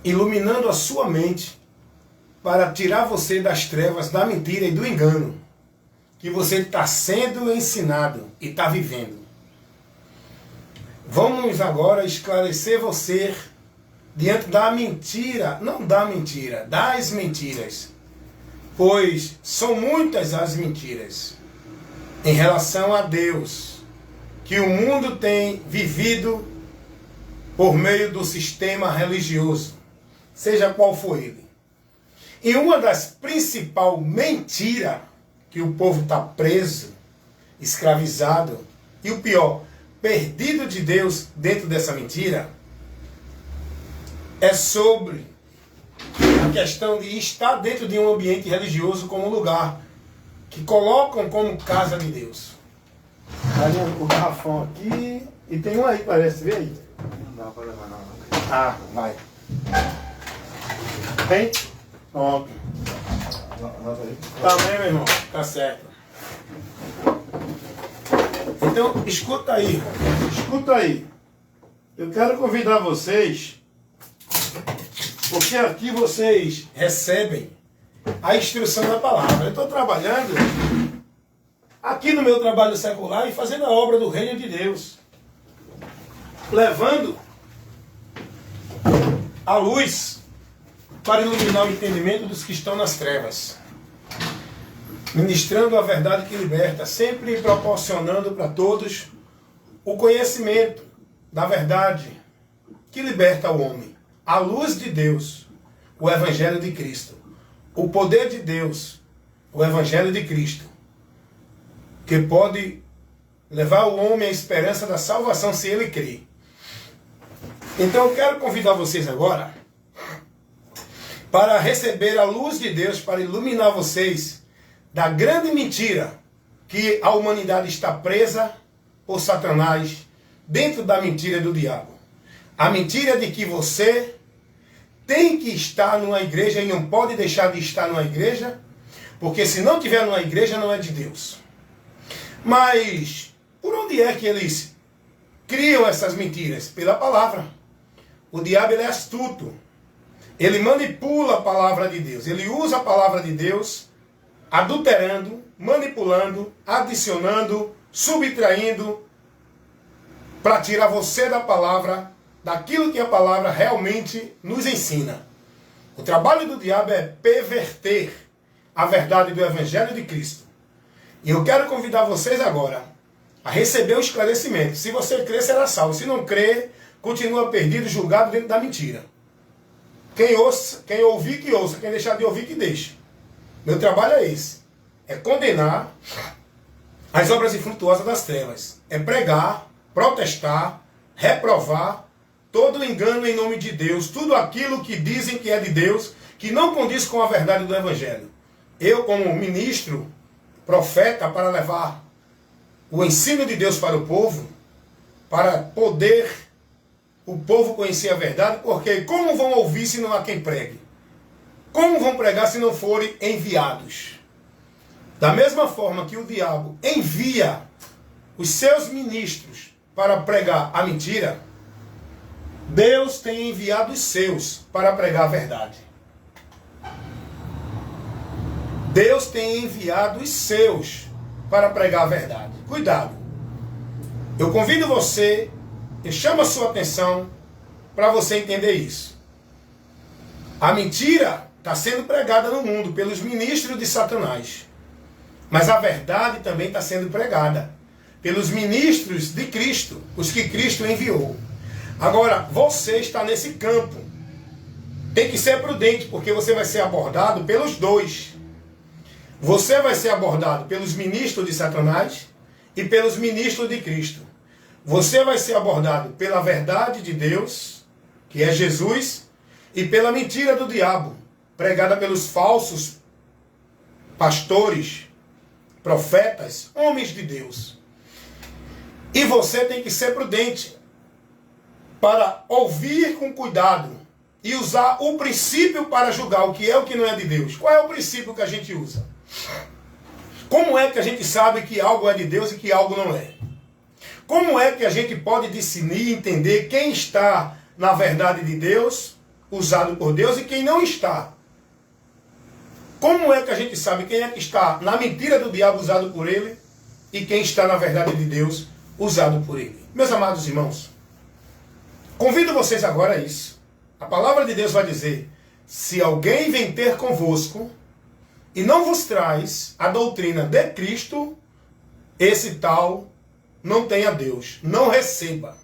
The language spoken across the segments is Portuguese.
iluminando a sua mente para tirar você das trevas, da mentira e do engano que você está sendo ensinado e está vivendo. Vamos agora esclarecer você diante da mentira, não da mentira, das mentiras. Pois são muitas as mentiras em relação a Deus que o mundo tem vivido por meio do sistema religioso, seja qual for ele. E uma das principais mentiras que o povo está preso, escravizado, e o pior, perdido de Deus dentro dessa mentira, é sobre a questão de estar dentro de um ambiente religioso como lugar que colocam como casa de Deus. Ali o garrafão aqui, e tem um aí, parece, vê aí. Não dá pra levar não. Ah, vai. Tem? Pronto. Tá bem, meu irmão, tá certo. Então, escuta aí, escuta aí. Eu quero convidar vocês, porque aqui vocês recebem a instrução da palavra. Eu estou trabalhando aqui no meu trabalho secular e fazendo a obra do reino de Deus, levando a luz para iluminar o entendimento dos que estão nas trevas, ministrando a verdade que liberta, sempre proporcionando para todos o conhecimento da verdade que liberta o homem, a luz de Deus, o Evangelho de Cristo, o poder de Deus, o Evangelho de Cristo, que pode levar o homem à esperança da salvação se ele crer. Então eu quero convidar vocês agora para receber a luz de Deus, para iluminar vocês da grande mentira que a humanidade está presa por Satanás, dentro da mentira do diabo. A mentira de que você tem que estar numa igreja e não pode deixar de estar numa igreja, porque se não tiver numa igreja não é de Deus. Mas por onde é que eles criam essas mentiras? Pela palavra. O diabo ele é astuto. Ele manipula a palavra de Deus. Ele usa a palavra de Deus adulterando, manipulando, adicionando, subtraindo, para tirar você da palavra, daquilo que a palavra realmente nos ensina. O trabalho do diabo é perverter a verdade do Evangelho de Cristo. E eu quero convidar vocês agora a receber o esclarecimento. Se você crer, será salvo. Se não crer, continua perdido, julgado dentro da mentira. Quem ouça, quem ouvir, que ouça. Quem deixar de ouvir, que deixe. Meu trabalho é esse. É condenar as obras infrutuosas das trevas. É pregar, protestar, reprovar todo engano em nome de Deus. Tudo aquilo que dizem que é de Deus, que não condiz com a verdade do Evangelho. Eu, como ministro, profeta, para levar o ensino de Deus para o povo, para poder o povo conhecer a verdade, porque como vão ouvir se não há quem pregue? Como vão pregar se não forem enviados? Da mesma forma que o diabo envia os seus ministros para pregar a mentira, Deus tem enviado os seus para pregar a verdade. Deus tem enviado os seus para pregar a verdade. Cuidado. Eu convido você, eu chamo a sua atenção para você entender isso. A mentira está sendo pregada no mundo pelos ministros de Satanás. Mas a verdade também está sendo pregada pelos ministros de Cristo, os que Cristo enviou. Agora, você está nesse campo. Tem que ser prudente, porque você vai ser abordado pelos dois. Você vai ser abordado pelos ministros de Satanás e pelos ministros de Cristo. Você vai ser abordado pela verdade de Deus, que é Jesus, e pela mentira do diabo, pregada pelos falsos pastores, profetas, homens de Deus. E você tem que ser prudente para ouvir com cuidado e usar o princípio para julgar o que é o que não é de Deus. Qual é o princípio que a gente usa? Como é que a gente sabe que algo é de Deus e que algo não é? Como é que a gente pode discernir e entender quem está na verdade de Deus usado por Deus e quem não está. Como é que a gente sabe quem é que está na mentira do diabo usado por ele e quem está na verdade de Deus usado por ele? Meus amados irmãos, convido vocês agora a isso. A palavra de Deus vai dizer: se alguém vem ter convosco e não vos traz a doutrina de Cristo, esse tal não tem a Deus, não receba.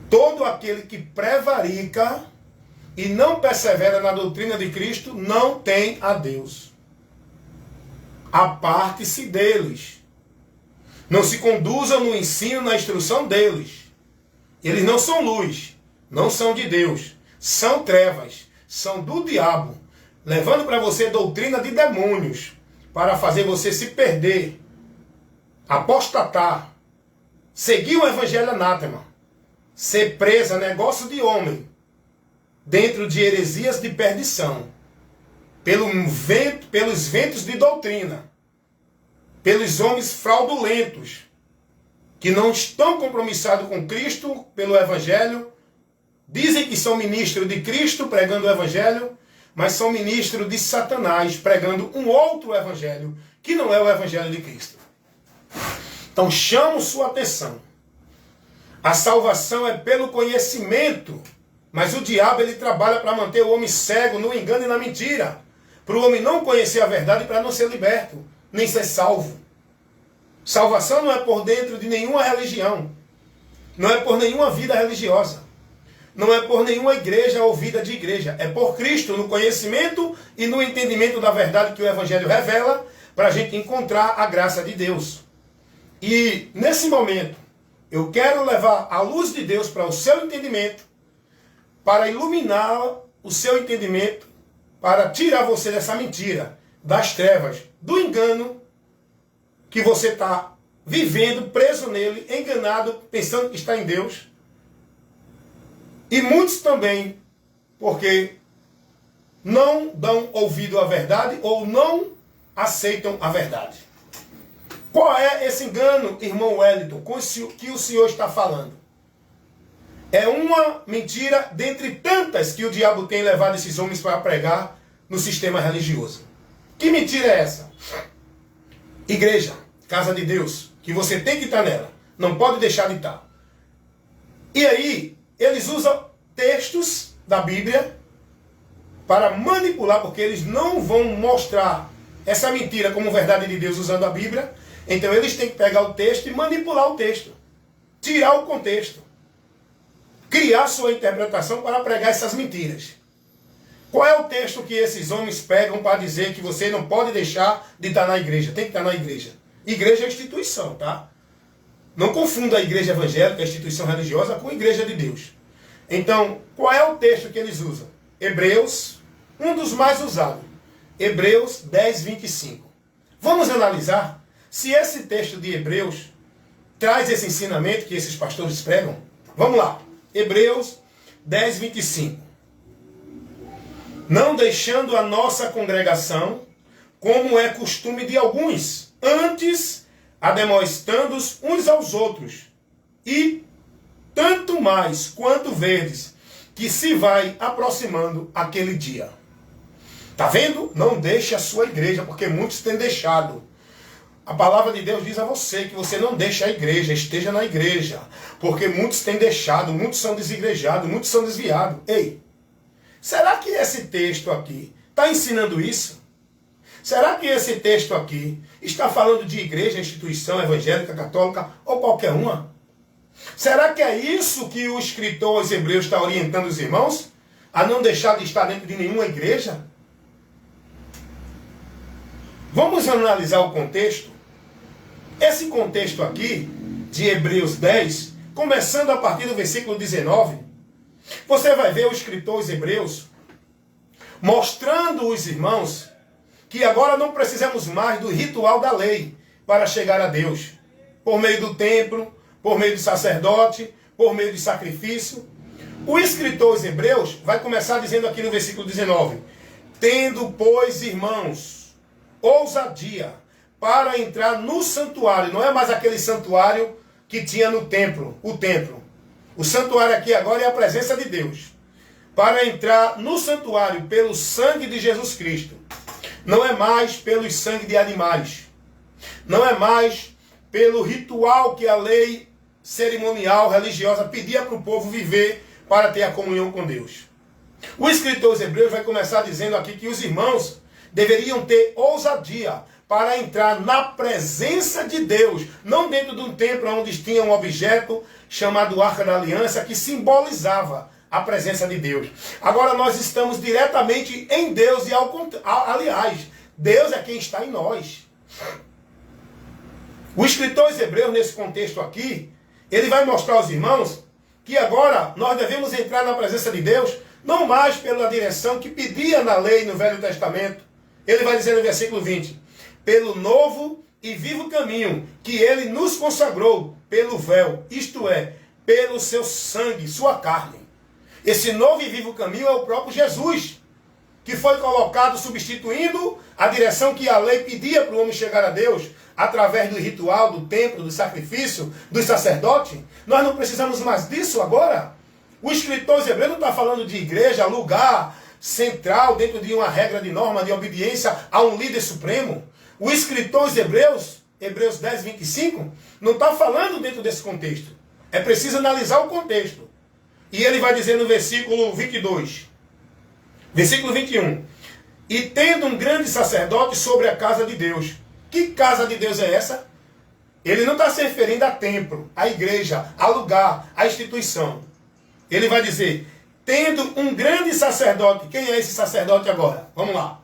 Todo aquele que prevarica e não persevera na doutrina de Cristo não tem a Deus. Aparte-se deles. Não se conduzam no ensino, na instrução deles. Eles não são luz, não são de Deus, são trevas, são do diabo, levando para você doutrina de demônios, para fazer você se perder, apostatar, seguir o evangelho anátema, ser presa, negócio de homem, dentro de heresias de perdição, pelos ventos de doutrina, pelos homens fraudulentos, que não estão compromissados com Cristo pelo evangelho, dizem que são ministros de Cristo pregando o evangelho, mas são ministros de Satanás pregando um outro evangelho, que não é o evangelho de Cristo. Então chamo sua atenção. A salvação é pelo conhecimento, mas o diabo ele trabalha para manter o homem cego no engano e na mentira, para o homem não conhecer a verdade e para não ser liberto, nem ser salvo. Salvação não é por dentro de nenhuma religião, não é por nenhuma vida religiosa, não é por nenhuma igreja ou vida de igreja, é por Cristo, no conhecimento e no entendimento da verdade que o Evangelho revela, para a gente encontrar a graça de Deus. E nesse momento, eu quero levar a luz de Deus para o seu entendimento, para iluminar o seu entendimento, para tirar você dessa mentira, das trevas, do engano, que você está vivendo, preso nele, enganado, pensando que está em Deus. E muitos também, porque não dão ouvido à verdade ou não aceitam a verdade. Qual é esse engano, irmão Wellington, que o senhor está falando? É uma mentira dentre tantas que o diabo tem levado esses homens para pregar no sistema religioso. Que mentira é essa? Igreja, casa de Deus, que você tem que estar nela, não pode deixar de estar. E aí, eles usam textos da Bíblia para manipular, porque eles não vão mostrar essa mentira como verdade de Deus usando a Bíblia. Então eles têm que pegar o texto e manipular o texto, tirar o contexto, criar sua interpretação para pregar essas mentiras. Qual é o texto que esses homens pegam para dizer que você não pode deixar de estar na igreja? Tem que estar na igreja. Igreja é instituição, tá? Não confunda a igreja evangélica, a instituição religiosa, com a igreja de Deus. Então, qual é o texto que eles usam? Hebreus, um dos mais usados. Hebreus 10, 25. Vamos analisar se esse texto de Hebreus traz esse ensinamento que esses pastores pregam. Vamos lá. Hebreus 10, 25. Não deixando a nossa congregação, como é costume de alguns, antes ademoestando-os uns aos outros, e tanto mais quanto verdes, que se vai aproximando aquele dia. Tá vendo? Não deixe a sua igreja, porque muitos têm deixado. A palavra de Deus diz a você que você não deixe a igreja, esteja na igreja, porque muitos têm deixado, muitos são desigrejados, muitos são desviados. Ei, será que esse texto aqui está ensinando isso? Será que esse texto aqui está falando de igreja, instituição evangélica, católica ou qualquer uma? Será que é isso que o escritor aos Hebreus está orientando os irmãos? A não deixar de estar dentro de nenhuma igreja? Vamos analisar o contexto. Esse contexto aqui, de Hebreus 10, começando a partir do versículo 19, você vai ver o escritor aos Hebreus mostrando os irmãos que agora não precisamos mais do ritual da lei para chegar a Deus. Por meio do templo, por meio do sacerdote, por meio de sacrifício. O escritor aos Hebreus vai começar dizendo aqui no versículo 19: tendo, pois, irmãos, ousadia para entrar no santuário. Não é mais aquele santuário que tinha no templo, o templo. O santuário aqui agora é a presença de Deus. para entrar no santuário pelo sangue de Jesus Cristo. Não é mais pelo sangue de animais. Não é mais pelo ritual que a lei cerimonial religiosa pedia para o povo viver para ter a comunhão com Deus. O escritor aos Hebreus vai começar dizendo aqui que os irmãos deveriam ter ousadia para entrar na presença de Deus, não dentro de um templo onde tinha um objeto chamado Arca da Aliança que simbolizava a presença de Deus. Agora nós estamos diretamente em Deus e aliás, Deus é quem está em nós. O escritor aos Hebreus, nesse contexto aqui, ele vai mostrar aos irmãos que agora nós devemos entrar na presença de Deus, não mais pela direção que pedia na lei no Velho Testamento. Ele vai dizer no versículo 20, pelo novo e vivo caminho que ele nos consagrou pelo véu, isto é, pelo seu sangue, sua carne. Esse novo e vivo caminho é o próprio Jesus, que foi colocado substituindo a direção que a lei pedia para o homem chegar a Deus, através do ritual, do templo, do sacrifício, do sacerdote. Nós não precisamos mais disso agora. O escritor aos Hebreus não está falando de igreja, lugar central dentro de uma regra de norma de obediência a um líder supremo. O escritor aos Hebreus, Hebreus 10, 25, não está falando dentro desse contexto. É preciso analisar o contexto. E ele vai dizer no versículo 22, versículo 21, e tendo um grande sacerdote sobre a casa de Deus. Que casa de Deus é essa? Ele não está se referindo a templo, a igreja, a lugar, a instituição. Ele vai dizer, tendo um grande sacerdote. Quem é esse sacerdote agora? Vamos lá.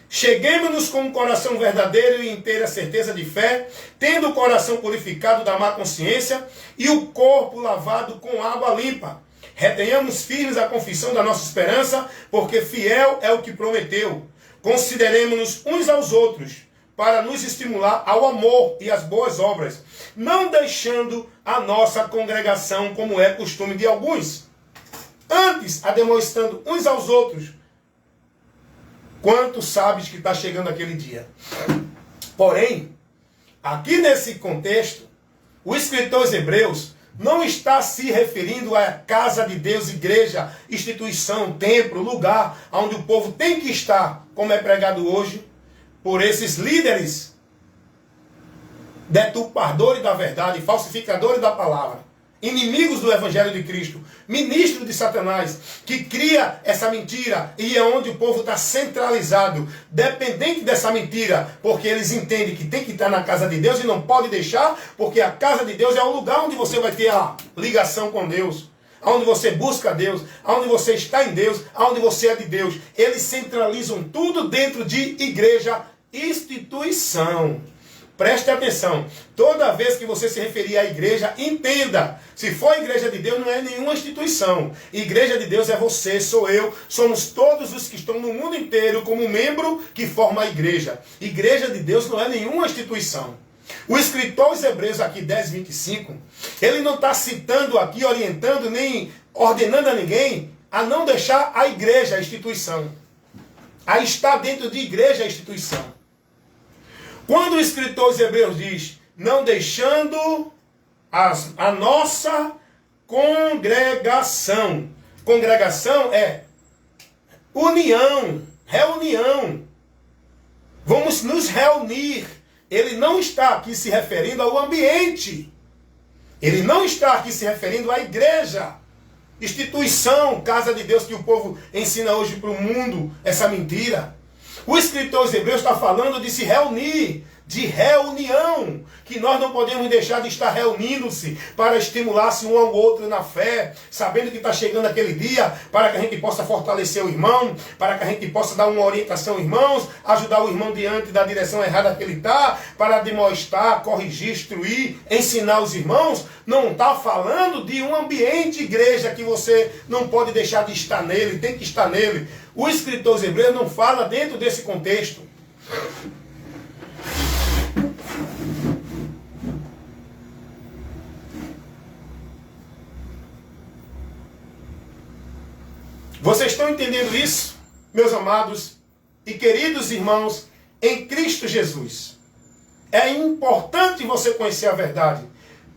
Cheguemos-nos com um coração verdadeiro e inteira certeza de fé, tendo o coração purificado da má consciência e o corpo lavado com água limpa. Retenhamos firmes a confissão da nossa esperança, porque fiel é o que prometeu. Consideremos-nos uns aos outros, para nos estimular ao amor e às boas obras, não deixando a nossa congregação como é costume de alguns, antes demonstrando uns aos outros, quanto sabes que está chegando aquele dia. Porém, aqui nesse contexto, o escritor aos Hebreus não está se referindo à casa de Deus, igreja, instituição, templo, lugar onde o povo tem que estar, como é pregado hoje, por esses líderes deturpadores da verdade, falsificadores da palavra, inimigos do Evangelho de Cristo, ministros de Satanás, que cria essa mentira e é onde o povo está centralizado, dependente dessa mentira, porque eles entendem que tem que estar na casa de Deus e não pode deixar, porque a casa de Deus é o lugar onde você vai ter a ligação com Deus, onde você busca Deus, onde você está em Deus, onde você é de Deus. Eles centralizam tudo dentro de igreja, instituição. Preste atenção, toda vez que você se referir à igreja, entenda, se for a igreja de Deus não é nenhuma instituição. Igreja de Deus é você, sou eu, somos todos os que estão no mundo inteiro como membro que forma a igreja. Igreja de Deus não é nenhuma instituição. O escritor aos Hebreus aqui 10, 25, ele não está citando aqui, orientando, nem ordenando a ninguém a não deixar a igreja, a instituição. A estar dentro de igreja, a instituição. Quando o escritor aos Hebreus diz, não deixando a nossa congregação. Congregação é união, reunião. Vamos nos reunir. Ele não está aqui se referindo ao ambiente. Ele não está aqui se referindo à igreja, instituição, casa de Deus que o povo ensina hoje para o mundo, essa mentira. O escritor aos Hebreus está falando de se reunir, de reunião, que nós não podemos deixar de estar reunindo-se para estimular-se um ao outro na fé, sabendo que está chegando aquele dia, para que a gente possa fortalecer o irmão, para que a gente possa dar uma orientação aos irmãos, ajudar o irmão diante da direção errada que ele está, para demonstrar, corrigir, instruir, ensinar os irmãos. Não está falando de um ambiente igreja que você não pode deixar de estar nele, tem que estar nele. O escritor aos Hebreus não fala dentro desse contexto. Vocês estão entendendo isso, meus amados e queridos irmãos, em Cristo Jesus? É importante você conhecer a verdade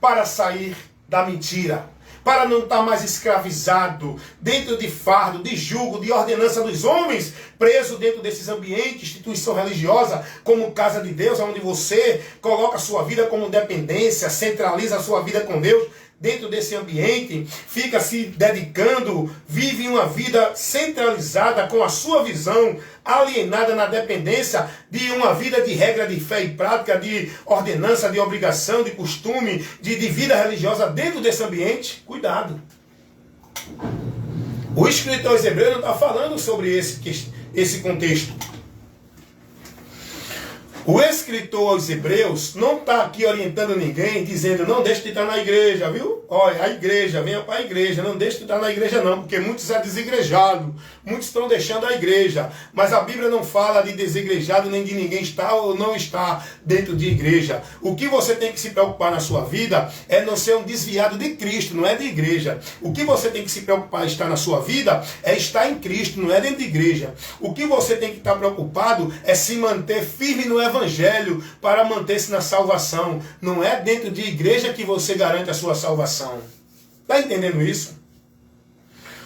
para sair da mentira, para não estar mais escravizado, dentro de fardo, de jugo, de ordenança dos homens, preso dentro desses ambientes, instituição religiosa, como casa de Deus, onde você coloca a sua vida como dependência, centraliza a sua vida com Deus. Dentro desse ambiente, fica se dedicando, vive uma vida centralizada com a sua visão, alienada na dependência de uma vida de regra, de fé e prática, de ordenança, de obrigação, de costume, de vida religiosa dentro desse ambiente. Cuidado. O escritor aos Hebreus não está falando sobre esse contexto. O escritor aos Hebreus não está aqui orientando ninguém, dizendo, não deixe de estar na igreja, viu? Olha, a igreja, venha para a igreja, não deixe de estar na igreja não, porque muitos é desigrejado, muitos estão deixando a igreja, mas a Bíblia não fala de desigrejado, nem de ninguém estar ou não estar dentro de igreja. O que você tem que se preocupar na sua vida é não ser um desviado de Cristo, não é de igreja. O que você tem que se preocupar em estar na sua vida é estar em Cristo, não é dentro de igreja. O que você tem que estar preocupado é se manter firme no Evangelho para manter-se na salvação. Não é dentro de igreja que você garante a sua salvação. Está entendendo isso?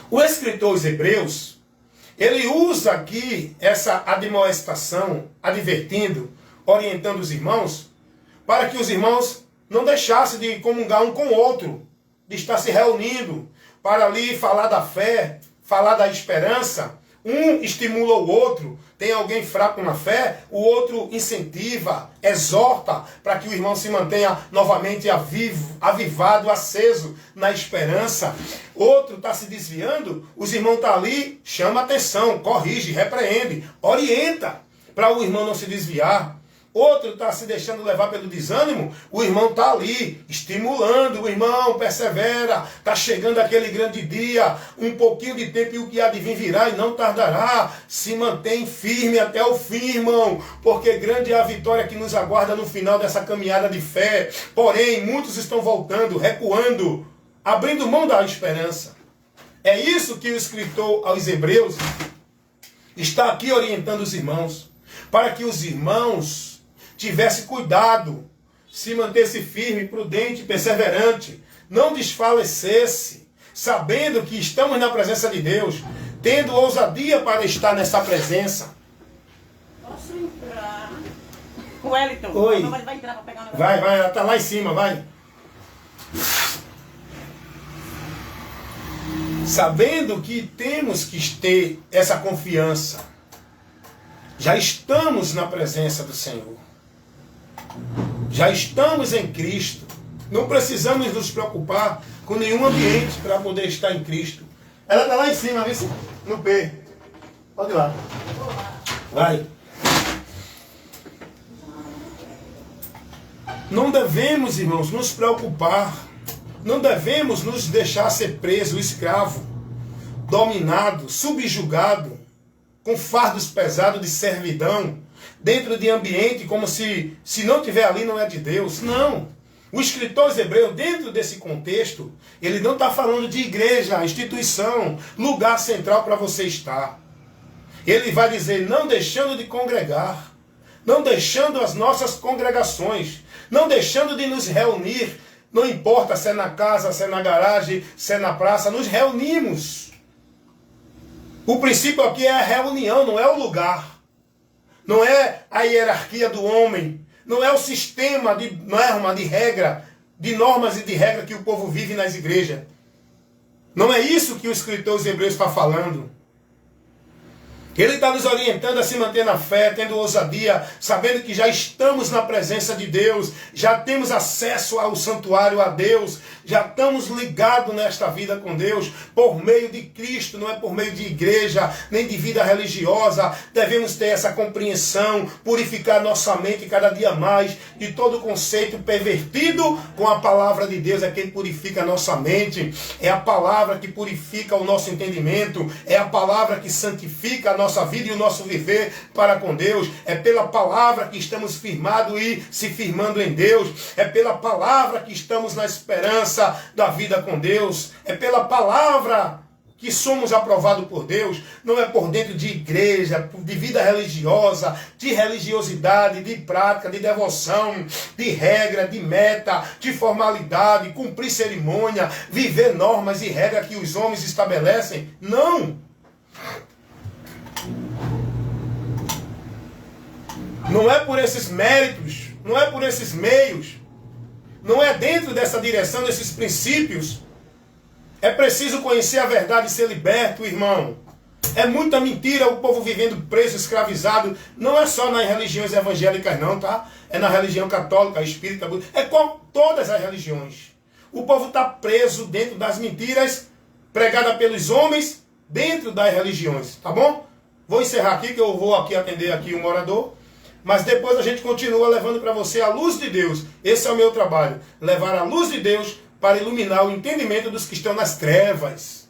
O escritor aos Hebreus, ele usa aqui essa admoestação, advertindo, orientando os irmãos, para que os irmãos não deixassem de comungar um com o outro, de estar se reunindo, para ali falar da fé, falar da esperança. Um estimula o outro. Tem alguém fraco na fé, o outro incentiva, exorta, para que o irmão se mantenha novamente avivado, aceso na esperança. Outro está se desviando, os irmãos estão ali, chama atenção, corrige, repreende, orienta, para o irmão não se desviar. Outro está se deixando levar pelo desânimo, o irmão está ali, estimulando, o irmão persevera, está chegando aquele grande dia, um pouquinho de tempo e o que há de vir virá e não tardará. Se mantém firme até o fim, irmão, porque grande é a vitória que nos aguarda no final dessa caminhada de fé. Porém, muitos estão voltando, recuando, abrindo mão da esperança. É isso que o escritor aos Hebreus está aqui orientando os irmãos, para que os irmãos tivesse cuidado, se mantesse firme, prudente, perseverante, não desfalecesse, sabendo que estamos na presença de Deus, tendo ousadia para estar nessa presença. Posso entrar? O Wellington, oi. Vai entrar para pegar o negócio. Vai, ela está lá em cima, vai. Sabendo que temos que ter essa confiança, já estamos na presença do Senhor. Já estamos em Cristo. Não precisamos nos preocupar com nenhum ambiente para poder estar em Cristo. Ela está lá em cima, vê se no P. Pode ir lá. Vai. Não devemos, irmãos, nos preocupar. Não devemos nos deixar ser preso, escravo, dominado, subjugado, com fardos pesados de servidão, dentro de ambiente como se não tiver ali não é de Deus. Não. O escritor hebreu, dentro desse contexto, ele não está falando de igreja, instituição, lugar central para você estar. Ele vai dizer, não deixando de congregar, não deixando as nossas congregações, não deixando de nos reunir, não importa se é na casa, se é na garagem, se é na praça, nos reunimos. O princípio aqui é a reunião, não é o lugar. Não é a hierarquia do homem, não é o sistema de norma, de regra, de normas e de regra que o povo vive nas igrejas. Não é isso que o escritor aos Hebreus está falando. Ele está nos orientando a se manter na fé, tendo ousadia, sabendo que já estamos na presença de Deus, já temos acesso ao santuário a Deus, já estamos ligados nesta vida com Deus, por meio de Cristo, não é por meio de igreja, nem de vida religiosa. Devemos ter essa compreensão, purificar nossa mente cada dia mais de todo conceito pervertido com a palavra de Deus. É quem purifica a nossa mente, é a palavra que purifica o nosso entendimento, é a palavra que santifica a nossa vida e o nosso viver para com Deus. É pela palavra que estamos firmados e se firmando em Deus. É pela palavra que estamos na esperança da vida com Deus. É pela palavra que somos aprovados por Deus, não é por dentro de igreja, de vida religiosa, de religiosidade, de prática, de devoção, de regra, de meta, de formalidade, cumprir cerimônia, viver normas e regras que os homens estabelecem. Não! Não é por esses méritos, não é por esses meios, não é dentro dessa direção, desses princípios. É preciso conhecer a verdade e ser liberto, irmão. É muita mentira o povo vivendo preso, escravizado. Não é só nas religiões evangélicas não, tá? É na religião católica, espírita, é com todas as religiões. O povo está preso dentro das mentiras pregadas pelos homens dentro das religiões, tá bom? Vou encerrar aqui, que eu vou aqui atender aqui um morador. Mas depois a gente continua levando para você a luz de Deus. Esse é o meu trabalho. Levar a luz de Deus para iluminar o entendimento dos que estão nas trevas.